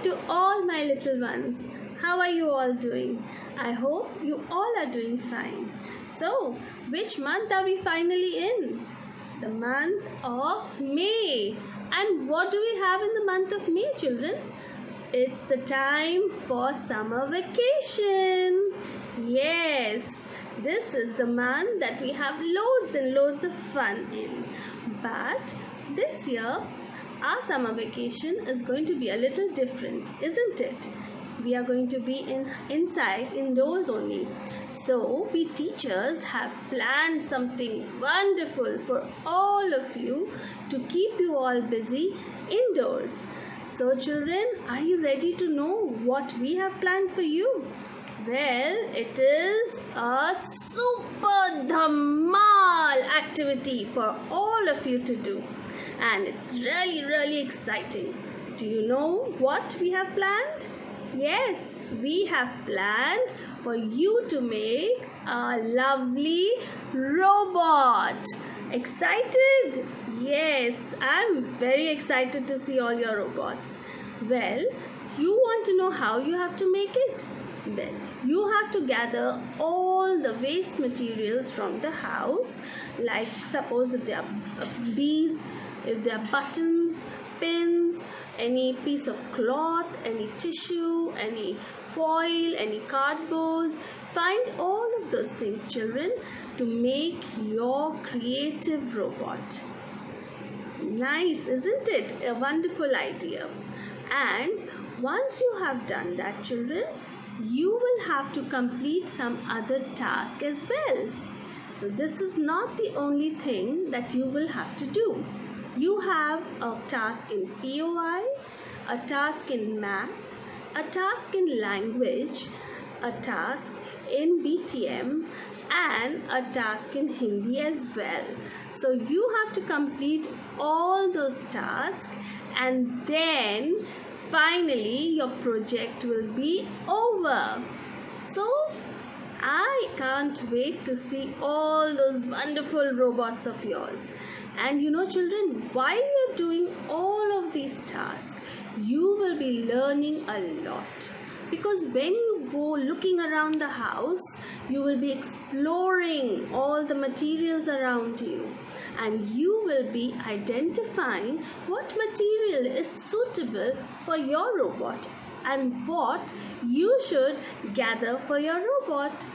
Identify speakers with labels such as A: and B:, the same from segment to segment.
A: to all my little ones. How are you all doing? I hope you all are doing fine. So, which month are we finally in? The month of May. And what do we have in the month of May, children? It's the time for summer vacation. Yes, this is the month that we have loads and loads of fun in. But this year, our summer vacation is going to be a little different, isn't it? We are going to be inside, indoors only. So, we teachers have planned something wonderful for all of you to keep you all busy indoors. So, children, are you ready to know what we have planned for you? Well, it is a super dhamal activity for all of you to do. And it's really exciting. Do you know what we have planned? Yes, we have planned for you to make a lovely robot. Excited? Yes, I'm very excited to see all your robots. Well, you want to know how you have to make it? Well, you have to gather all the waste materials from the house, like suppose if they are beads, if they are buttons, pins, any piece of cloth, any tissue, any foil, any cardboard. Find all of those things, children, to make your creative robot. Nice, isn't it? A wonderful idea. And once you have done that, children, you will have to complete some other task as well. So this is not the only thing that you will have to do. You have a task in POI, a task in math, a task in language, a task in BTM, and a task in Hindi as well. So you have to complete all those tasks, and then finally your project will be over. So I can't wait to see all those wonderful robots of yours. And you know, children, while you're doing all of these tasks, you will be learning a lot. Because when you go looking around the house, you will be exploring all the materials around you. And you will be identifying what material is suitable for your robot and what you should gather for your robot.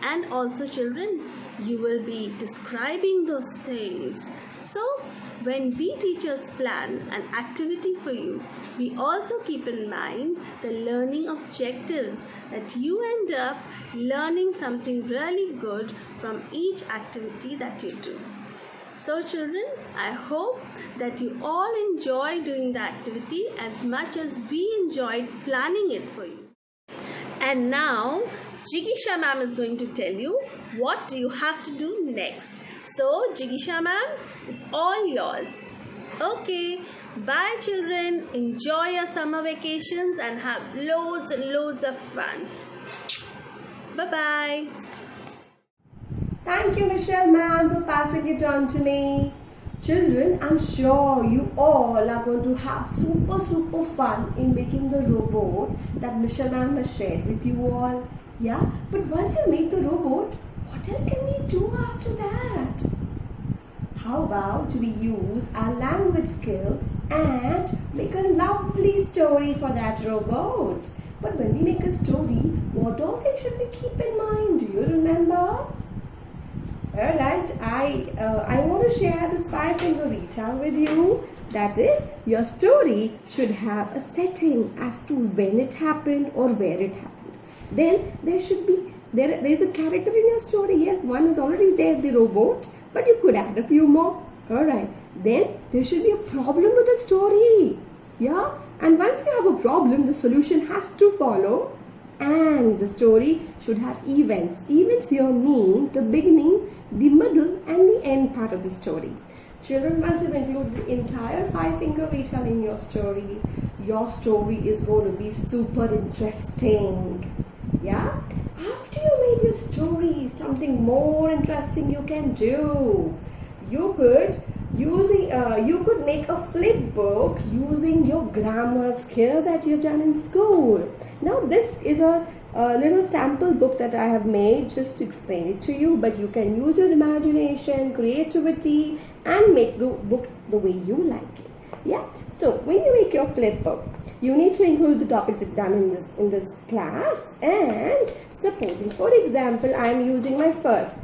A: And also, children, you will be describing those things. So, when we teachers plan an activity for you, we also keep in mind the learning objectives, that you end up learning something really good from each activity that you do. So children, I hope that you all enjoy doing the activity as much as we enjoyed planning it for you. And now, Jigisha ma'am is going to tell you what you have to do next. So, Jigisha ma'am, it's all yours. Okay, bye children. Enjoy your summer vacations and have loads and loads of fun. Bye-bye.
B: Thank you, Michelle ma'am, for passing it on to me. Children, I'm sure you all are going to have super fun in making the robot that Michelle ma'am has shared with you all. Yeah, but once you make the robot, what else can we do after that? How about we use our language skill and make a lovely story for that robot? But when we make a story, what all things should we keep in mind? Do you remember? Alright, I want to share this 5-finger retell with you. That is, your story should have a setting as to when it happened or where it happened. Then there should be, there is a character in your story. Yes, one is already there, the robot, but you could add a few more. Alright, then there should be a problem with the story. Yeah, and once you have a problem, the solution has to follow. And the story should have events. Events here mean the beginning, the middle and the end part of the story. Children, once you include the entire 5-finger retell in your story is going to be super interesting. Yeah? After you made your story, something more interesting you can do. You could You could make a flip book using your grammar skills that you've done in school. Now this is a little sample book that I have made just to explain it to you, but you can use your imagination, creativity, and make the book the way you like it. Yeah. So when you make your flip book, you need to include the topics you've done in this class. And supposing, for example, I am using my first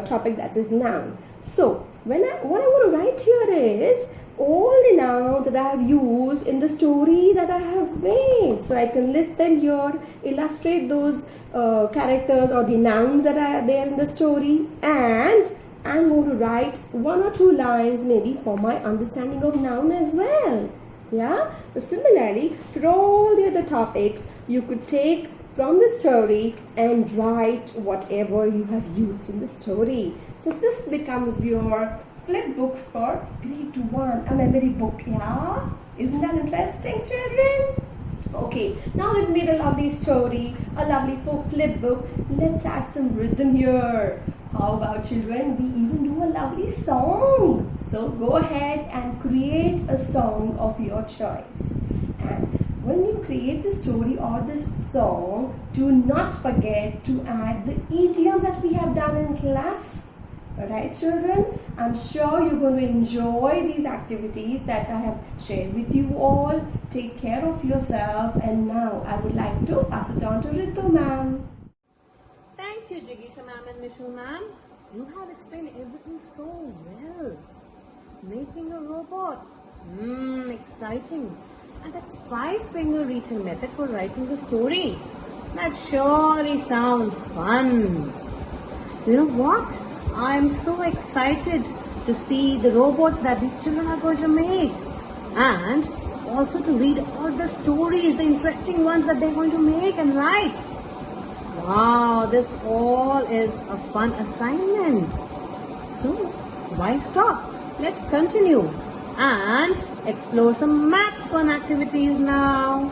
B: topic, that is noun. So what I want to write here is all the nouns that I have used in the story that I have made. So I can list them here, illustrate those characters or the nouns that are there in the story, and I'm going to write 1 or 2 lines maybe for my understanding of noun as well. Yeah. So similarly, for all the other topics, you could take from the story and write whatever you have used in the story. So this becomes your flip book for grade 1, a memory book. Yeah, isn't that interesting, children? Okay, now we've made a lovely story, a lovely flip book. Let's add some rhythm here. How about, children, we even do a lovely song? So go ahead and create a song of your choice. And when you create the story or the song, do not forget to add the idioms that we have done in class. Alright, children, I'm sure you're going to enjoy these activities that I have shared with you all. Take care of yourself, and now I would like to pass it on to Ritu ma'am.
C: Thank you, Jigisha ma'am and Mishul ma'am. You have explained everything so well. Making a robot. Exciting. And that 5-finger reaching method for writing the story. That surely sounds fun. You know what? I'm so excited to see the robots that these children are going to make. And also to read all the stories, the interesting ones that they're going to make and write. Wow, this all is a fun assignment. So, why stop? Let's continue and explore some math fun activities now.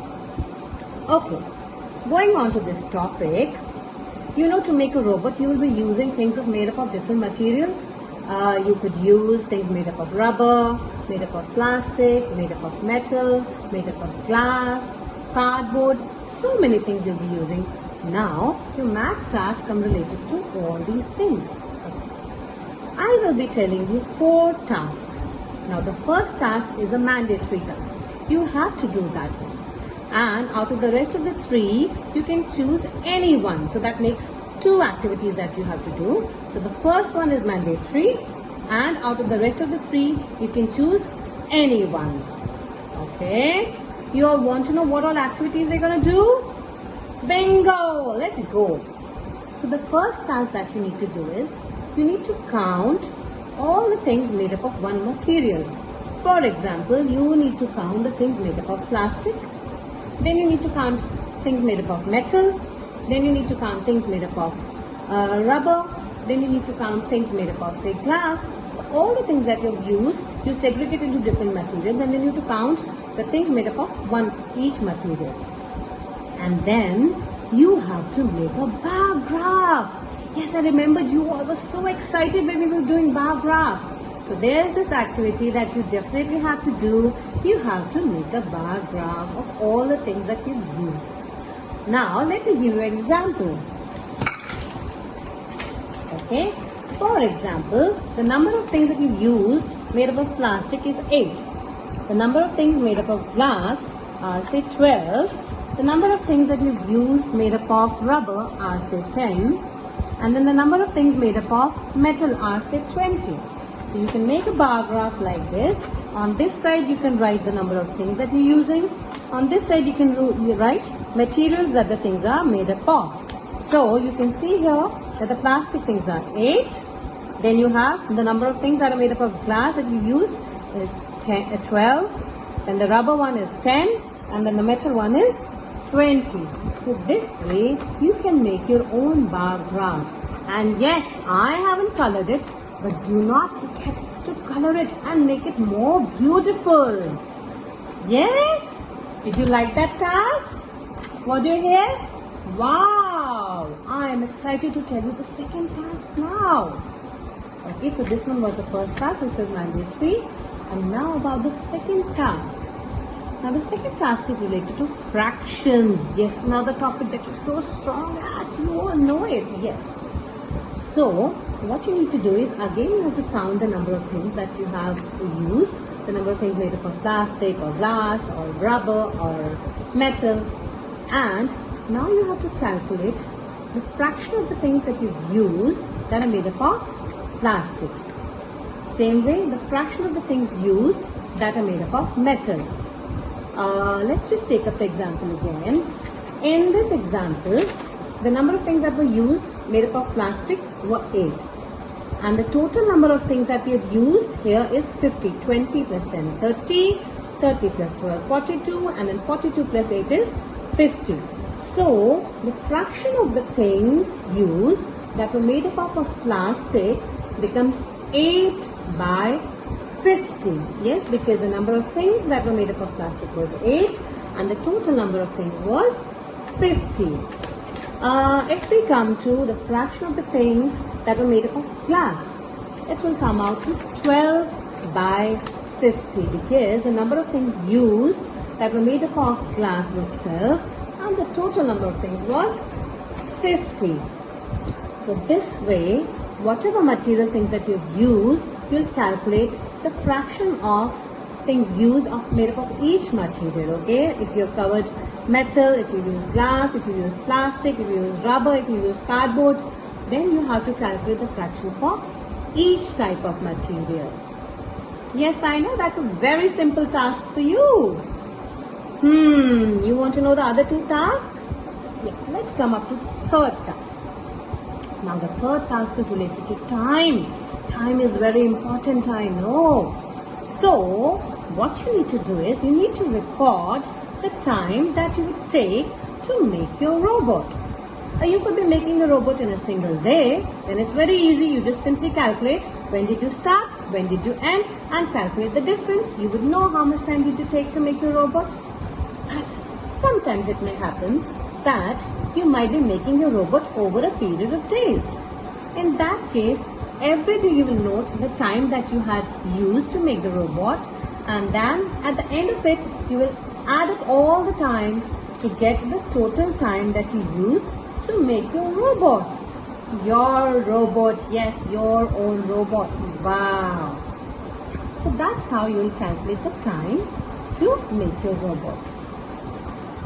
C: Okay, going on to this topic. You know, to make a robot, you will be using things made up of different materials. You could use things made up of rubber, made up of plastic, made up of metal, made up of glass, cardboard. So many things you'll be using. Now, your math tasks come related to all these things. Okay. I will be telling you 4 tasks. Now, the first task is a mandatory task. You have to do that one. And out of the rest of the 3, you can choose any one. So that makes 2 activities that you have to do. So the first one is mandatory, and out of the rest of the 3, you can choose any one. Okay? You all want to know what all activities we're going to do? Bingo! Let's go. So the first task that you need to do is, you need to count all the things made up of one material. For example, you need to count the things made up of plastic. Then you need to count things made up of metal. Then you need to count things made up of rubber. Then you need to count things made up of, say, glass. So all the things that you've used, you segregate into different materials, and then you have to count the things made up of each material. And then you have to make a bar graph. Yes, I remembered you all were so excited when we were doing bar graphs. So there's this activity that you definitely have to do. You have to make a bar graph of all the things that you've used. Now, let me give you an example. Okay. For example, the number of things that you've used made up of plastic is 8. The number of things made up of glass are, say, 12. The number of things that you've used made up of rubber are, say, 10. And then the number of things made up of metal are, say, 20. So you can make a bar graph like this. On this side, you can write the number of things that you're using. On this side, you can write materials that the things are made up of. So you can see here that the plastic things are 8. Then you have the number of things that are made up of glass that you used is 12. Then the rubber one is 10. And then the metal one is 20. So this way, you can make your own bar graph. And yes, I haven't colored it. But do not forget to color it and make it more beautiful. Yes? Did you like that task? What do you hear? Wow! I am excited to tell you the second task now. Okay, so this one was the first task, which was mandatory. And now about the second task. Now the second task is related to fractions. Yes, another topic that you're so strong at. You all know it. Yes. So what you need to do is, again, you have to count the number of things that you have used. The number of things made up of plastic or glass or rubber or metal. And now you have to calculate the fraction of the things that you've used that are made up of plastic. Same way, the fraction of the things used that are made up of metal. Let's just take up the example again. In this example, the number of things that were used made up of plastic were 8. And the total number of things that we have used here is 50. 20 plus 10, 30. 30 plus 12, 42. And then 42 plus 8 is 50. So, the fraction of the things used that were made up of plastic becomes 8 by 50. Yes, because the number of things that were made up of plastic was 8 and the total number of things was 50. If we come to the fraction of the things that were made up of glass, it will come out to 12 by 50 because the number of things used that were made up of glass were 12 and the total number of things was 50. So this way, whatever material things that you've used, you'll calculate the fraction of things used made up of each material. Okay, if you've covered metal, if you use glass, if you use plastic, if you use rubber, if you use cardboard, then you have to calculate the fraction for each type of material. Yes, I know that's a very simple task for you. You want to know the other two tasks? Yes, let's come up to third task. Now the third task is related to time. Time is very important, I know. So, what you need to do is, you need to record the time that you would take to make your robot. You could be making the robot in a single day, then it's very easy. You just simply calculate when did you start, when did you end, and calculate the difference. You would know how much time did you take to make your robot. But sometimes it may happen that you might be making your robot over a period of days. In that case, every day you will note the time that you had used to make the robot, and then at the end of it, you will add up all the times to get the total time that you used to make your robot. Your robot, yes, your own robot. Wow. So that's how you will calculate the time to make your robot.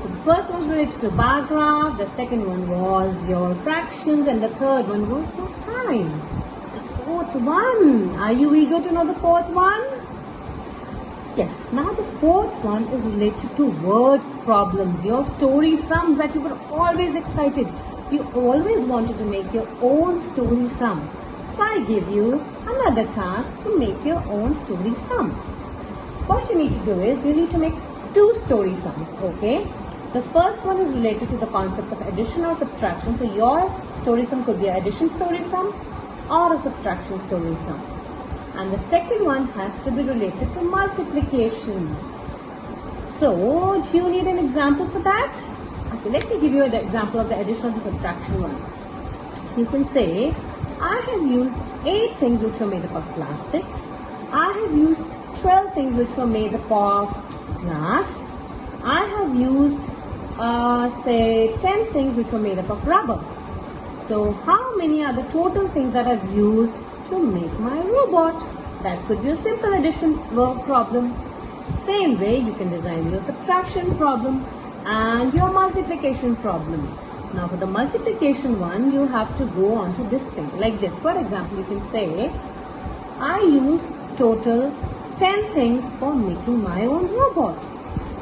C: So the first one was related to bar graph, the second one was your fractions, and the third one was your time. The fourth one, are you eager to know the fourth one? Yes, now the fourth one is related to word problems, your story sums that you were always excited. You always wanted to make your own story sum. So I give you another task to make your own story sum. What you need to do is, you need to make two story sums, okay? The first one is related to the concept of addition or subtraction. So your story sum could be an addition story sum or a subtraction story sum. And the second one has to be related to multiplication. So, do you need an example for that? Okay, let me give you an example of the addition or the subtraction one. You can say, I have used 8 things which were made up of plastic. I have used 12 things which were made up of glass. I have used say 10 things which were made up of rubber. So how many are the total things that I've used to make my robot? That could be a simple addition word problem. Same way you can design your subtraction problem and your multiplication problem. Now for the multiplication one, you have to go on to this thing like this. For example, you can say, I used total 10 things for making my own robot.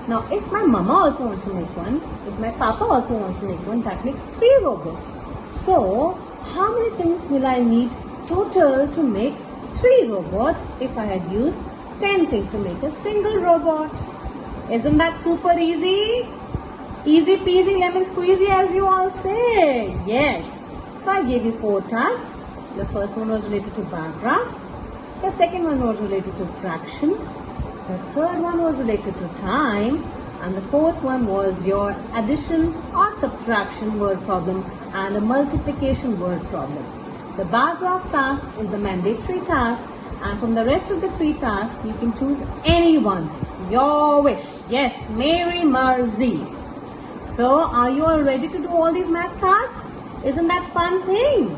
C: Now, if my mama also wants to make one, if my papa also wants to make one, that makes 3 robots. So, how many things will I need total to make 3 robots if I had used 10 things to make a single robot? Isn't that super easy? Easy peasy lemon squeezy, as you all say. Yes. So, I gave you 4 tasks. The first one was related to bar graph. The second one was related to fractions. The third one was related to time, and the fourth one was your addition or subtraction word problem and a multiplication word problem. The bar graph task is the mandatory task, and from the rest of the 3 tasks, you can choose any one. Your wish. Yes, Mary Marzi. So, are you all ready to do all these math tasks? Isn't that fun thing?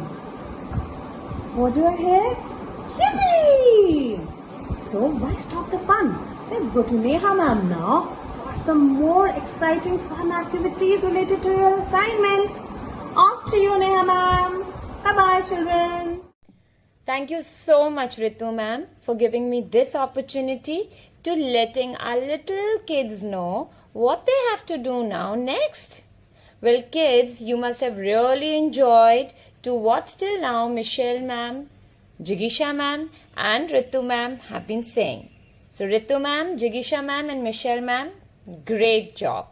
C: What do I hear? Yippee! So, why stop the fun? Let's go to Neha ma'am now for some more exciting fun activities related to your assignment. Off to you, Neha ma'am. Bye-bye, children.
D: Thank you so much, Ritu ma'am, for giving me this opportunity to letting our little kids know what they have to do now next. Well, kids, you must have really enjoyed to what till now Michelle ma'am, Jigisha ma'am and Ritu ma'am have been saying. So Ritu ma'am, Jigisha ma'am and Michelle ma'am, great job.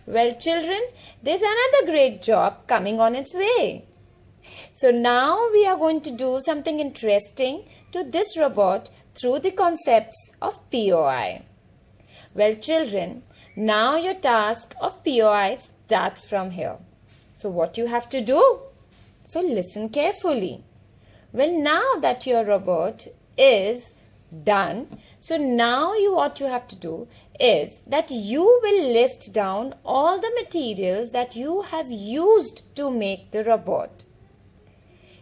D: Well, children, there's another great job coming on its way. So now we are going to do something interesting to this robot through the concepts of POI. Well, children, now your task of POI starts from here. So what you have to do? So listen carefully. Well, now that your robot is done, so now what you have to do is that you will list down all the materials that you have used to make the robot.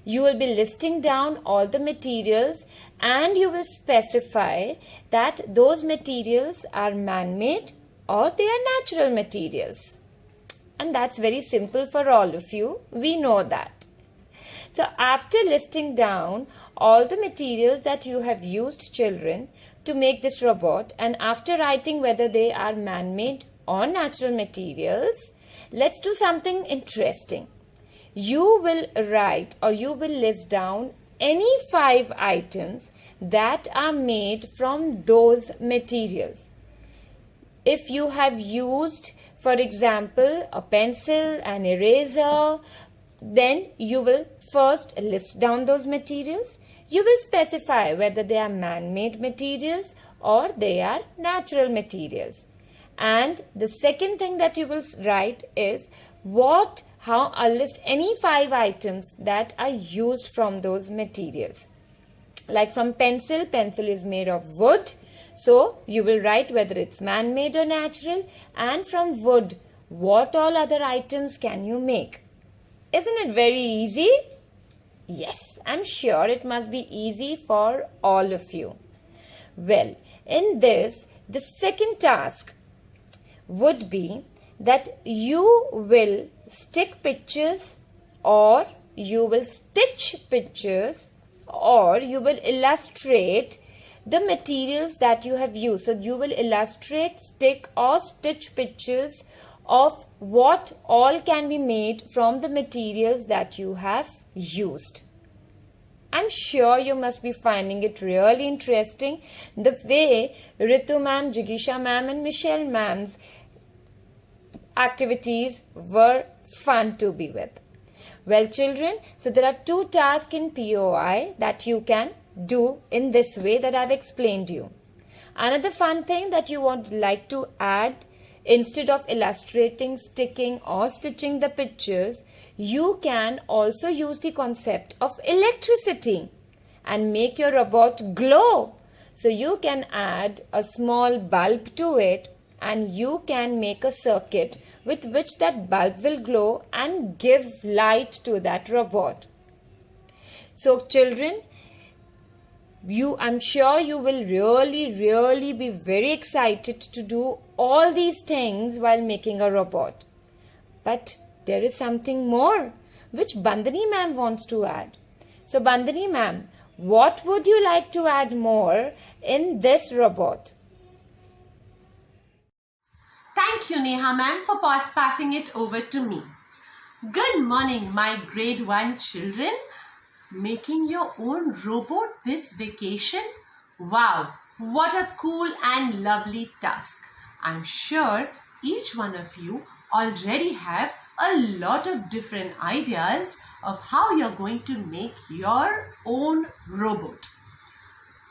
D: You will be listing down all the materials and you will specify that those materials are man-made or they are natural materials. And that's very simple for all of you. We know that. So after listing down all the materials that you have used, children, to make this robot, and after writing whether they are man-made or natural materials, let's do something interesting. You will write or you will list down any 5 items that are made from those materials. If you have used, for example, a pencil, an eraser, then you will first list down those materials. You will specify whether they are man-made materials or they are natural materials. And the second thing that you will write is I'll list any 5 items that are used from those materials. Like from pencil is made of wood. So you will write whether it's man-made or natural. And from wood, what all other items can you make? Isn't it very easy? Yes, I'm sure it must be easy for all of you. Well, in this, the second task would be that you will stick pictures or you will stitch pictures or you will illustrate the materials that you have used. So you will illustrate, stick or stitch pictures of what all can be made from the materials that you have used. I'm sure you must be finding it really interesting the way Ritu ma'am, Jigisha ma'am and Michelle ma'am's activities were fun to be with. Well, children, so there are 2 tasks in POI that you can do in this way that I've explained you. Another fun thing that you would like to add, instead of illustrating, sticking or stitching the pictures, you can also use the concept of electricity and make your robot glow. So you can add a small bulb to it and you can make a circuit with which that bulb will glow and give light to that robot. So children, I'm sure you will really be very excited to do all these things while making a robot. But there is something more which Bandhani ma'am wants to add. So Bandhani ma'am, what would you like to add more in this robot?
E: Thank you, Neha ma'am, for passing it over to me. Good morning, my grade 1 children. Making your own robot this vacation? Wow, what a cool and lovely task. I'm sure each one of you already have a lot of different ideas of how you're going to make your own robot.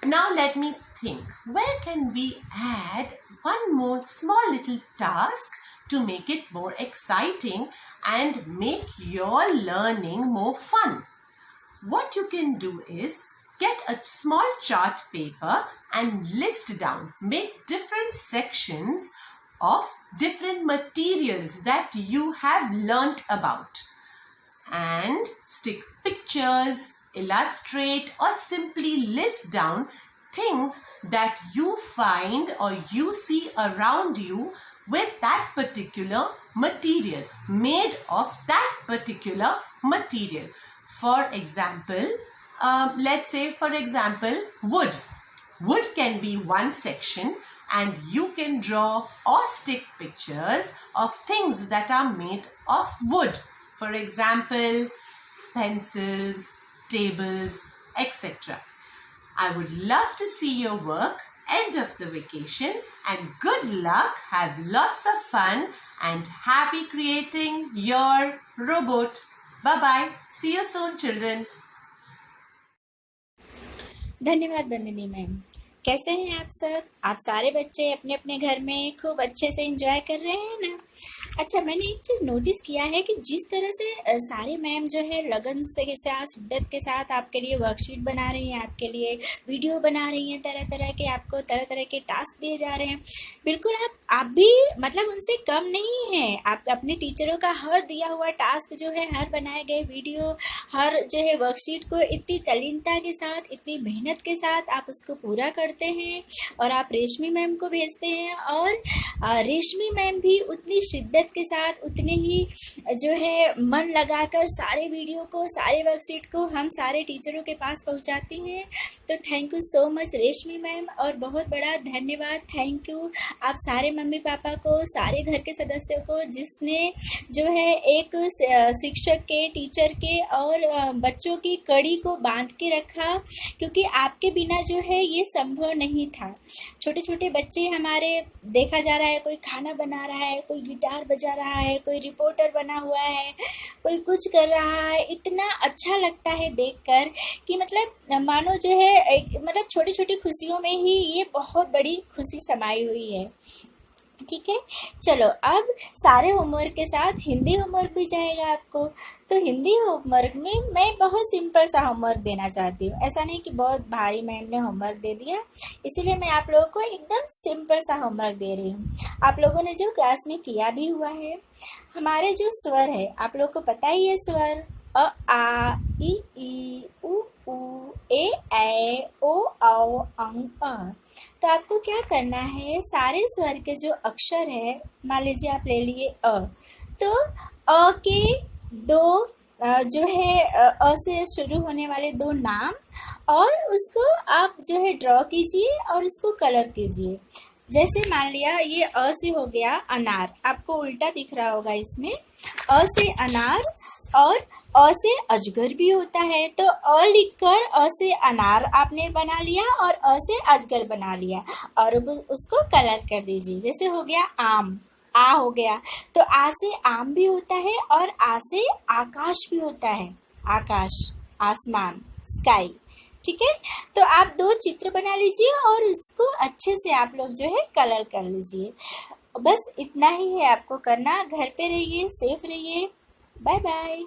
E: Now let me think, where can we add one more small little task to make it more exciting and make your learning more fun? what you can do is get a small chart paper and list down, make different sections of different materials that you have learnt about, and stick pictures, illustrate, or simply list down things that you find or you see around you with that particular material, made of that particular material. For example, let's say for example wood. Wood can be one section, and you can draw or stick pictures of things that are made of wood. For example, pencils, tables, etc. I would love to see your work end of the vacation, and good luck, have lots of fun, and happy creating your robot. Bye bye. See you soon, children.
F: धन्यवाद Bandini ma'am. कैसे हैं आप सब? आप सारे बच्चे अपने अपने घर में खूब अच्छे से एंजॉय कर रहे हैं ना? अच्छा, मैंने एक चीज़ नोटिस किया है कि जिस तरह से सारे मैम जो है लगन से के साथ, शिद्दत के साथ आपके लिए वर्कशीट बना रही हैं, आपके लिए वीडियो बना रही हैं, तरह तरह के आपको तरह तरह के टास्क दिए जा रहे हैं। बिल्कुल आप भी मतलब उनसे कम नहीं हैं। आप अपने टीचरों का हर दिया हुआ टास्क जो है, हर बनाए गए वीडियो, हर जो है वर्कशीट को इतनी तल्लीनता के साथ, इतनी मेहनत के साथ आप उसको पूरा करते हैं और आप रेशमी मैम को भेजते हैं, और रेशमी मैम भी उतनी शिद्दत के साथ, उतने ही जो है मन लगाकर सारे वीडियो को, सारे वर्कशीट को हम सारे टीचरों के पास पहुंचाती हैं। तो थैंक यू सो मच रेशमी मैम, और बहुत बड़ा धन्यवाद, थैंक यू आप सारे मम्मी पापा को, सारे घर के सदस्यों को, जिसने जो है एक शिक्षक के, टीचर के और बच्चों की कड़ी को बांध के रखा, क्योंकि आपके बिना जो है ये संभव नहीं था। छोटे छोटे बच्चे हमारे देखा जा रहा है, कोई खाना बना रहा है, कोई गिटार बजा रहा है, कोई रिपोर्टर बना हुआ है, कोई कुछ कर रहा है। इतना अच्छा लगता है देखकर कि मतलब मानो जो है मतलब छोटी छोटी खुशियों में ही ये बहुत बड़ी खुशी समाई हुई है। ठीक है, चलो अब सारे होमवर्क के साथ हिंदी होमवर्क भी जाएगा आपको। तो हिंदी होमवर्क में मैं बहुत सिंपल सा होमवर्क देना चाहती हूँ। ऐसा नहीं कि बहुत भारी मैम ने होमवर्क दे दिया, इसीलिए मैं आप लोगों को एकदम सिंपल सा होमवर्क दे रही हूँ। आप लोगों ने जो क्लास में किया भी हुआ है, हमारे जो स्वर है आप लोग को पता ही है, स्वर अ आ ई उ ए ऐ ओ औ अं अ। तो आपको क्या करना है, सारे स्वर के जो अक्षर है, मान लीजिए आप ले लिए अ, तो अ के दो जो है अ से शुरू होने वाले दो नाम, और उसको आप जो है ड्रॉ कीजिए और उसको कलर कीजिए। जैसे मान लिया ये अ से हो गया अनार, आपको उल्टा दिख रहा होगा इसमें, अ से अनार और अ से अजगर भी होता है। तो अ लिखकर अ से अनार आपने बना लिया और अ से अजगर बना लिया, और उसको कलर कर दीजिए। जैसे हो गया आम, आ हो गया, तो आ से आम भी होता है और आ से आकाश भी होता है, आकाश, आसमान, स्काई। ठीक है, तो आप दो चित्र बना लीजिए और उसको अच्छे से आप लोग जो है कलर कर लीजिए। बस इतना ही है आपको करना। घर पे रहिए, सेफ रहिए। Bye bye.